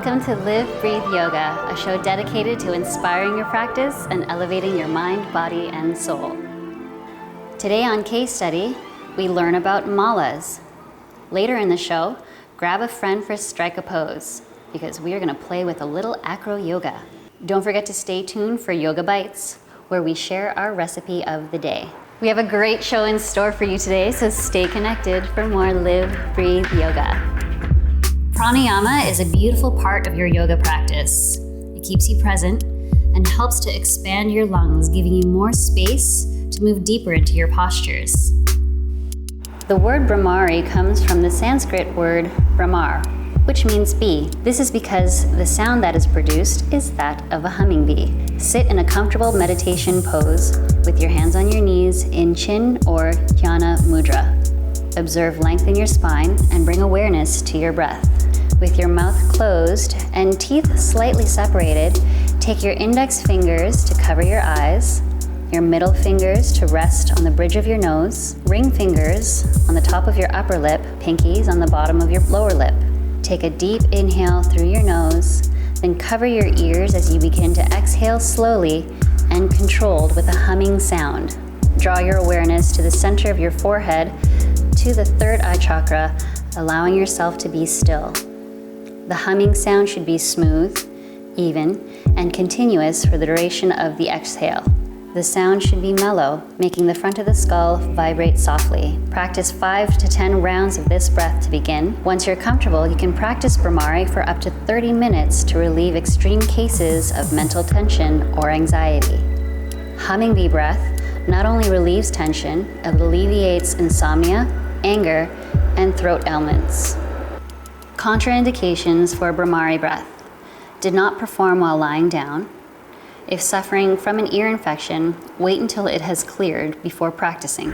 Welcome to Live, Breathe Yoga, a show dedicated to inspiring your practice and elevating your mind, body, and soul. Today on Case Study, we learn about malas. Later in the show, grab a friend for strike a pose, because we are going to play with a little acro yoga. Don't forget to stay tuned for Yoga Bites, where we share our recipe of the day. We have a great show in store for you today, so stay connected for more Live, Breathe Yoga. Pranayama is a beautiful part of your yoga practice. It keeps you present and helps to expand your lungs, giving you more space to move deeper into your postures. The word Bhramari comes from the Sanskrit word Bhramar, which means bee. This is because the sound that is produced is that of a humming bee. Sit in a comfortable meditation pose with your hands on your knees in Chin or Dhyana Mudra. Observe length in your spine and bring awareness to your breath. With your mouth closed and teeth slightly separated, take your index fingers to cover your eyes, your middle fingers to rest on the bridge of your nose, ring fingers on the top of your upper lip, pinkies on the bottom of your lower lip. Take a deep inhale through your nose, then cover your ears as you begin to exhale slowly and controlled with a humming sound. Draw your awareness to the center of your forehead, to the third eye chakra, allowing yourself to be still. The humming sound should be smooth, even, and continuous for the duration of the exhale. The sound should be mellow, making the front of the skull vibrate softly. Practice 5 to 10 rounds of this breath to begin. Once you're comfortable, you can practice Bhramari for up to 30 minutes to relieve extreme cases of mental tension or anxiety. Humming bee breath not only relieves tension, it alleviates insomnia, anger, and throat ailments. Contraindications for Bhramari breath. Did not perform while lying down. If suffering from an ear infection, wait until it has cleared before practicing.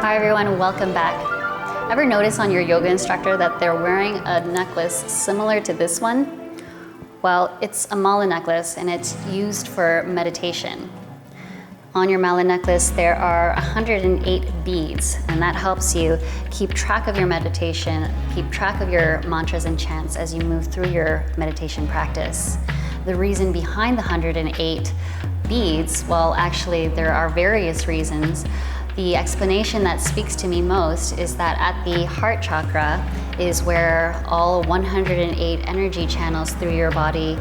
Hi everyone, welcome back. Ever notice on your yoga instructor that they're wearing a necklace similar to this one? Well, it's a mala necklace and it's used for meditation. On your mala necklace, there are 108 beads, and that helps you keep track of your meditation, keep track of your mantras and chants as you move through your meditation practice. The reason behind the 108 beads, well, actually, there are various reasons. The explanation that speaks to me most is that at the heart chakra is where all 108 energy channels through your body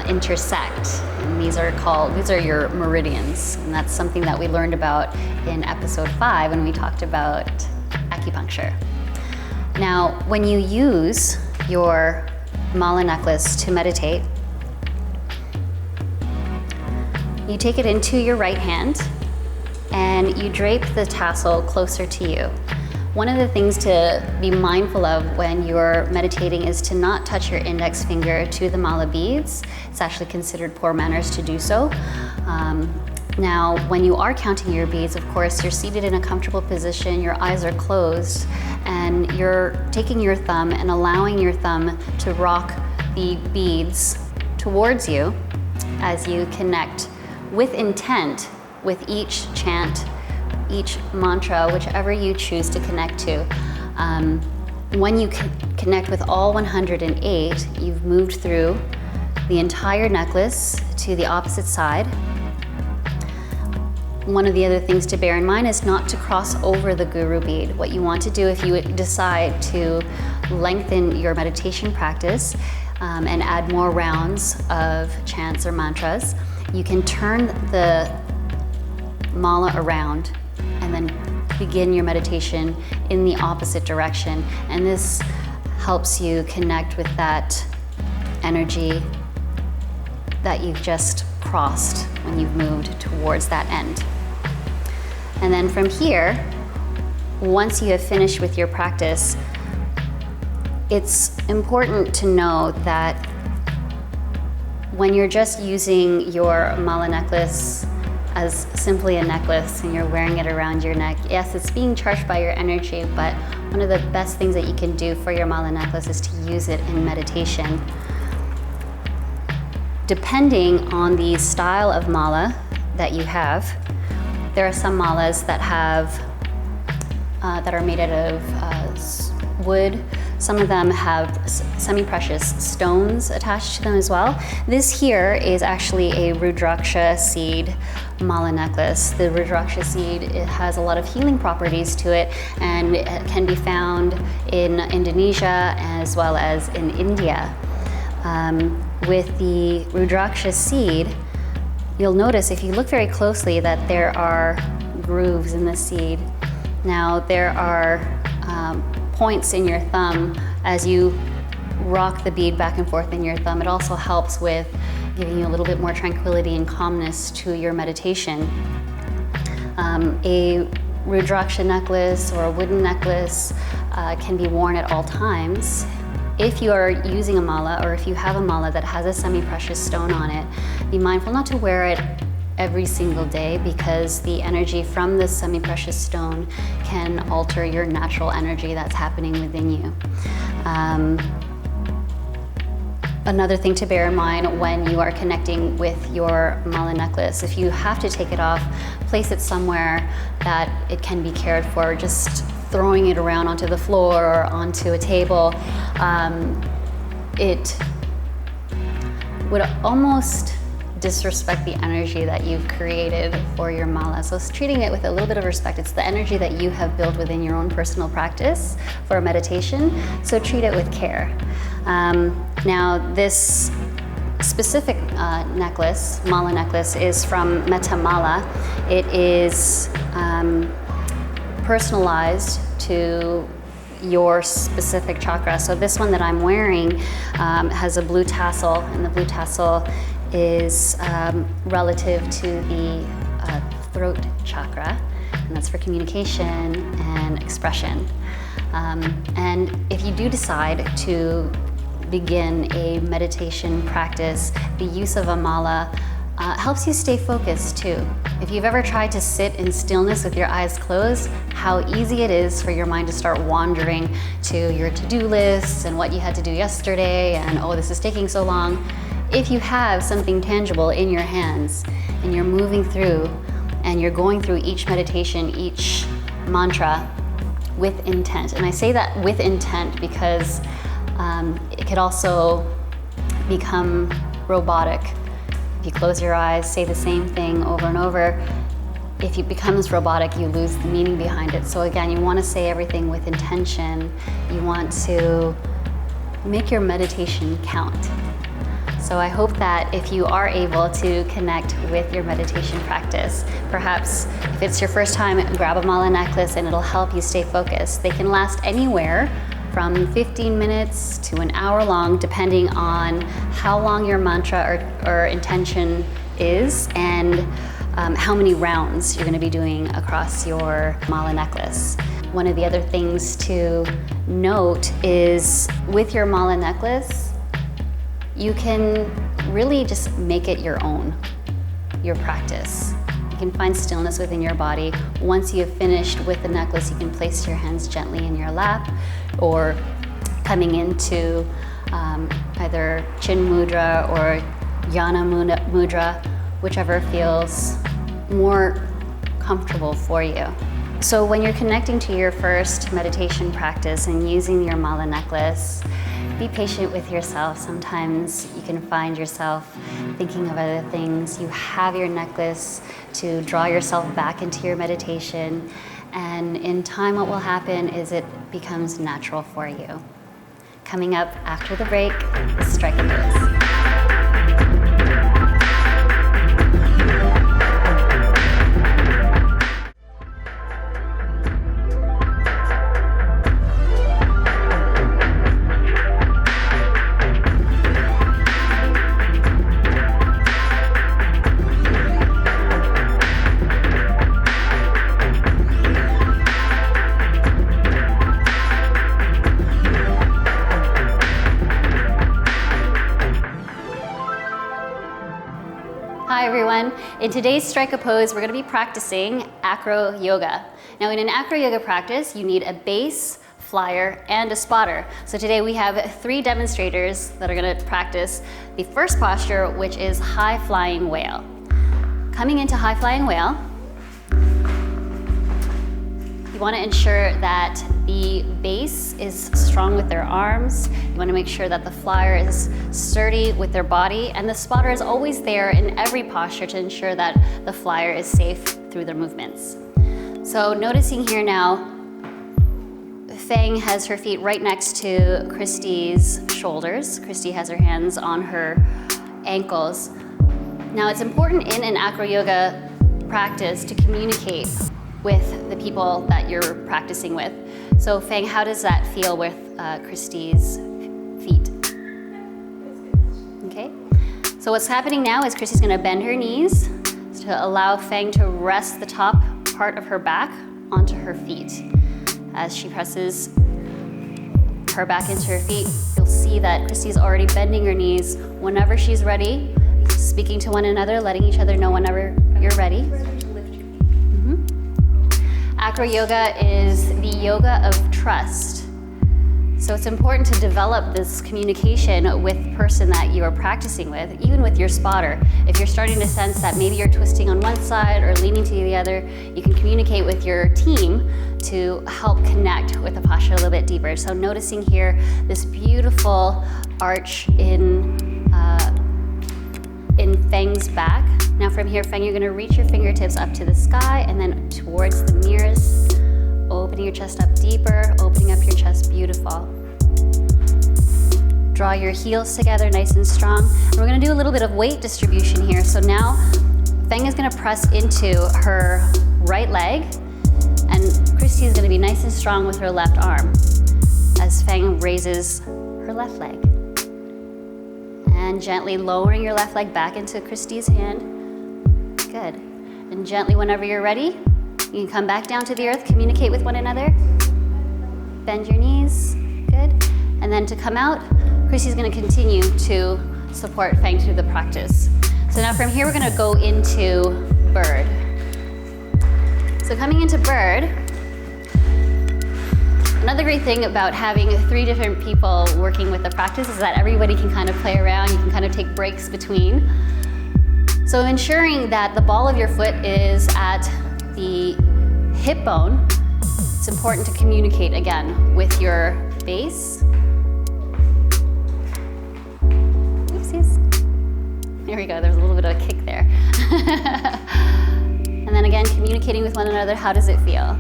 intersect. And these are your meridians. And that's something that we learned about in episode 5 when we talked about acupuncture. Now, when you use your mala necklace to meditate, you take it into your right hand and you drape the tassel closer to you. One of the things to be mindful of when you're meditating is to not touch your index finger to the mala beads. It's actually considered poor manners to do so. Now, when you are counting your beads, of course, you're seated in a comfortable position, your eyes are closed, and you're taking your thumb and allowing your thumb to rock the beads towards you as you connect with intent with each chant, each mantra, whichever you choose to connect to. When you connect with all 108, you've moved through the entire necklace to the opposite side. One of the other things to bear in mind is not to cross over the guru bead. What you want to do if you decide to lengthen your meditation practice and add more rounds of chants or mantras, you can turn the mala around and then begin your meditation in the opposite direction. And this helps you connect with that energy that you've just crossed when you've moved towards that end. And then from here, once you have finished with your practice, it's important to know that when you're just using your mala necklace as simply a necklace and you're wearing it around your neck, yes, it's being charged by your energy, but one of the best things that you can do for your mala necklace is to use it in meditation. depending on the style of mala that you have, there are some malas that are made out of wood. Some of them have semi-precious stones attached to them as well. This here is actually a Rudraksha seed mala necklace. The Rudraksha seed, it has a lot of healing properties to it, and it can be found in Indonesia as well as in India. With the Rudraksha seed, you'll notice if you look very closely that there are grooves in the seed. Now there are points in your thumb as you rock the bead back and forth in your thumb. It also helps with giving you a little bit more tranquility and calmness to your meditation. A Rudraksha necklace or a wooden necklace can be worn at all times. If you are using a mala, or if you have a mala that has a semi-precious stone on it, be mindful not to wear it every single day, because the energy from this semi-precious stone can alter your natural energy that's happening within you. Another thing to bear in mind when you are connecting with your mala necklace, if you have to take it off, place it somewhere that it can be cared for. Just throwing it around onto the floor or onto a table, it would almost disrespect the energy that you've created for your mala. So it's treating it with a little bit of respect. It's the energy that you have built within your own personal practice for meditation, so treat it with care. Now this specific necklace, mala necklace, is from Metta Mala. It is personalized to your specific chakra. So this one that I'm wearing has a blue tassel, and the blue tassel is relative to the throat chakra, and that's for communication and expression. And if you do decide to begin a meditation practice, the use of a mala helps you stay focused too. If you've ever tried to sit in stillness with your eyes closed, how easy it is for your mind to start wandering to your to-do lists and what you had to do yesterday, and oh, this is taking so long. If you have something tangible in your hands and you're moving through and you're going through each meditation, each mantra with intent, and I say that with intent because it could also become robotic. If you close your eyes, say the same thing over and over, if it becomes robotic, you lose the meaning behind it. So again, you want to say everything with intention. You want to make your meditation count. So I hope that if you are able to connect with your meditation practice, perhaps if it's your first time, grab a mala necklace and it'll help you stay focused. They can last anywhere from 15 minutes to an hour long, depending on how long your mantra or intention is and how many rounds you're going to be doing across your mala necklace. One of the other things to note is with your mala necklace, you can really just make it your own, your practice. You can find stillness within your body. Once you have finished with the necklace, you can place your hands gently in your lap, or coming into either chin mudra or yana mudra, whichever feels more comfortable for you. So when you're connecting to your first meditation practice and using your mala necklace, be patient with yourself. Sometimes you can find yourself thinking of other things. You have your necklace to draw yourself back into your meditation, and in time what will happen is it becomes natural for you. Coming up after the break is Strike a Pose. Hi everyone. In today's Strike a Pose, we're going to be practicing acro yoga. Now in an acro yoga practice, you need a base flyer, and a spotter. So today we have 3 demonstrators that are going to practice the first posture, which is high flying whale. Coming into high flying whale, you want to ensure that the base is strong with their arms. You want to make sure that the flyer is sturdy with their body, and the spotter is always there in every posture to ensure that the flyer is safe through their movements. So noticing here now, Feng has her feet right next to Kristy's shoulders. Kristy has her hands on her ankles. Now it's important in an acro yoga practice to communicate with the people that you're practicing with. So Feng, how does that feel with Kristy's feet? Okay. So what's happening now is Kristy's going to bend her knees to allow Feng to rest the top part of her back onto her feet. As she presses her back into her feet, you'll see that Kristy's already bending her knees. Whenever she's ready, speaking to one another, letting each other know whenever you're ready. Acro yoga is the yoga of trust. So it's important to develop this communication with the person that you are practicing with, even with your spotter. If you're starting to sense that maybe you're twisting on one side or leaning to the other, you can communicate with your team to help connect with the posture a little bit deeper. So noticing here this beautiful arch in Feng's back. Now from here, Feng, you're going to reach your fingertips up to the sky and then towards the mirrors, opening your chest up deeper, opening up your chest, beautiful. Draw your heels together nice and strong. And we're going to do a little bit of weight distribution here. So now Feng is going to press into her right leg, and Kristy is going to be nice and strong with her left arm as Feng raises her left leg. And gently lowering your left leg back into Kristy's hand. Good. And gently, whenever you're ready, you can come back down to the earth, communicate with one another. Bend your knees. Good. And then to come out, Kristy's going to continue to support Feng through the practice. So now from here, we're going to go into bird. So coming into bird, another great thing about having 3 different people working with the practice is that everybody can kind of play around. You can kind of take breaks between. So ensuring that the ball of your foot is at the hip bone, it's important to communicate again with your base. Oopsies. There we go, there's a little bit of a kick there. And then again, communicating with one another, how does it feel?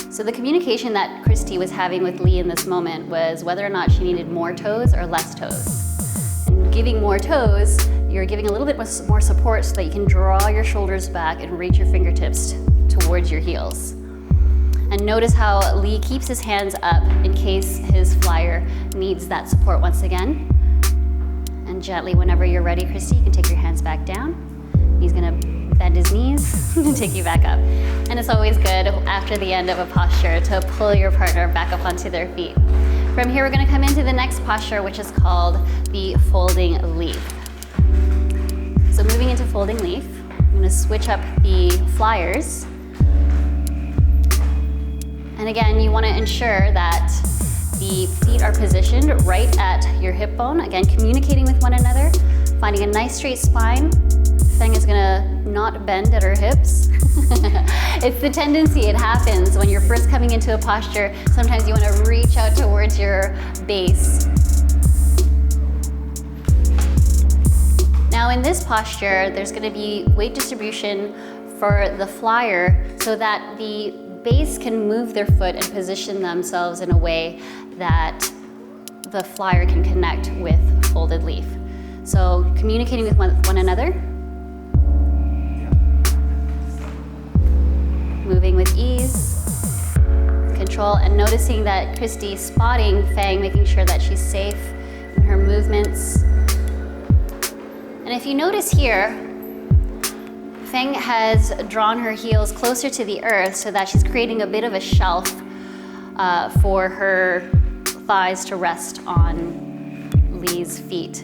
So the communication that Kristy was having with Lee in this moment was whether or not she needed more toes or less toes. And giving more toes, you're giving a little bit more support so that you can draw your shoulders back and reach your fingertips towards your heels. And notice how Lee keeps his hands up in case his flyer needs that support once again. And gently, whenever you're ready, Kristy, you can take your hands back down. He's gonna bend his knees and take you back up. And it's always good after the end of a posture to pull your partner back up onto their feet. From here, we're going to come into the next posture, which is called the folding leaf. So moving into folding leaf, I'm going to switch up the flyers. And again, you want to ensure that the feet are positioned right at your hip bone. Again, communicating with one another, finding a nice straight spine. Feng is gonna not bend at her hips. It's the tendency, it happens when you're first coming into a posture. Sometimes you wanna reach out towards your base. Now in this posture, there's gonna be weight distribution for the flyer so that the base can move their foot and position themselves in a way that the flyer can connect with folded leaf. So communicating with one another. Moving with ease, control, and noticing that Kristy spotting Feng, making sure that she's safe in her movements. And if you notice here, Feng has drawn her heels closer to the earth so that she's creating a bit of a shelf for her thighs to rest on Lee's feet.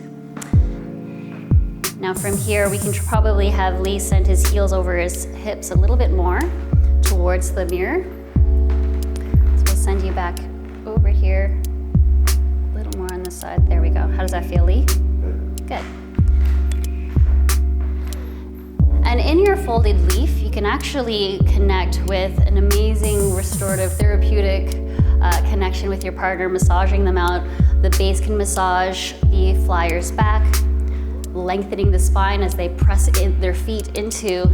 Now from here, we can probably have Lee send his heels over his hips a little bit more towards the mirror. So we'll send you back over here, a little more on this side. There we go. How does that feel, Lee? Good. And in your folded leaf, you can actually connect with an amazing restorative therapeutic connection with your partner, massaging them out. The base can massage the flyers back, lengthening the spine as they press their feet into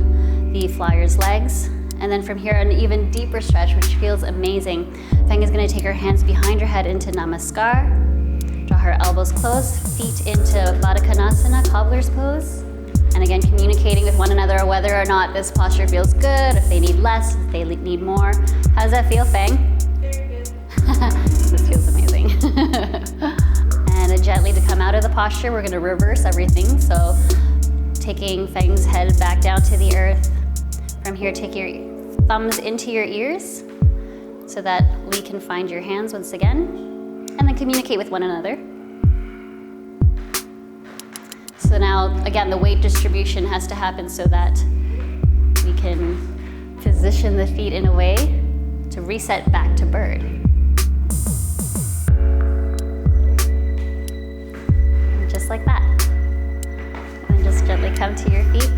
the flyer's legs. And then from here, an even deeper stretch, which feels amazing. Feng is going to take her hands behind her head into Namaskar, draw her elbows close, feet into Baddha Konasana, Cobbler's pose. And again, communicating with one another whether or not this posture feels good, if they need less, if they need more. How does that feel, Feng? Very good. This feels amazing. And gently to come out of the posture, we're gonna reverse everything. So taking Feng's head back down to the earth. From here, take your thumbs into your ears so that Lee can find your hands once again, and then communicate with one another. So now, again, the weight distribution has to happen so that we can position the feet in a way to reset back to bird. And just like that. And just gently come to your feet.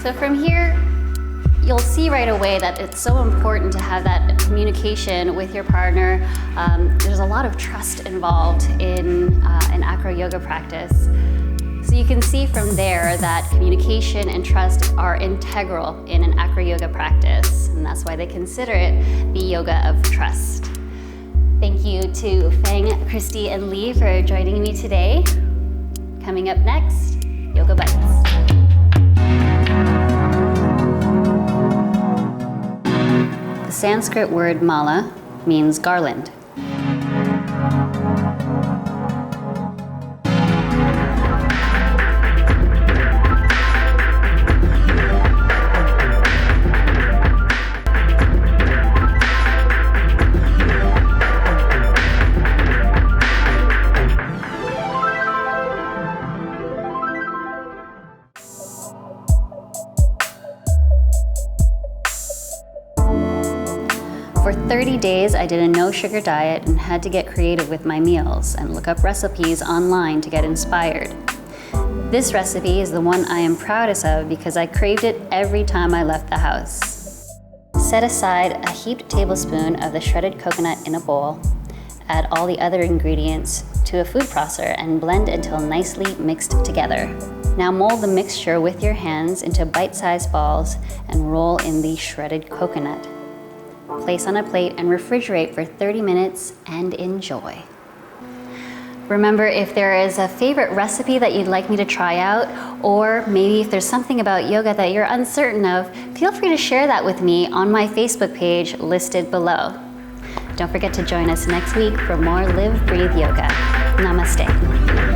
So from here, you'll see right away that it's so important to have that communication with your partner. There's a lot of trust involved in an acro yoga practice. So you can see from there that communication and trust are integral in an acro yoga practice, and that's why they consider it the yoga of trust. Thank you to Feng, Kristy, and Lee for joining me today. Coming up next, Yoga Bites. The Sanskrit word mala means garland. For 30 days, I did a no-sugar diet and had to get creative with my meals and look up recipes online to get inspired. This recipe is the one I am proudest of because I craved it every time I left the house. Set aside a heaped tablespoon of the shredded coconut in a bowl. Add all the other ingredients to a food processor and blend until nicely mixed together. Now mold the mixture with your hands into bite-sized balls and roll in the shredded coconut. Place on a plate and refrigerate for 30 minutes and enjoy. Remember, if there is a favorite recipe that you'd like me to try out, or maybe if there's something about yoga that you're uncertain of, feel free to share that with me on my Facebook page listed below. Don't forget to join us next week for more Live, Breathe Yoga. Namaste.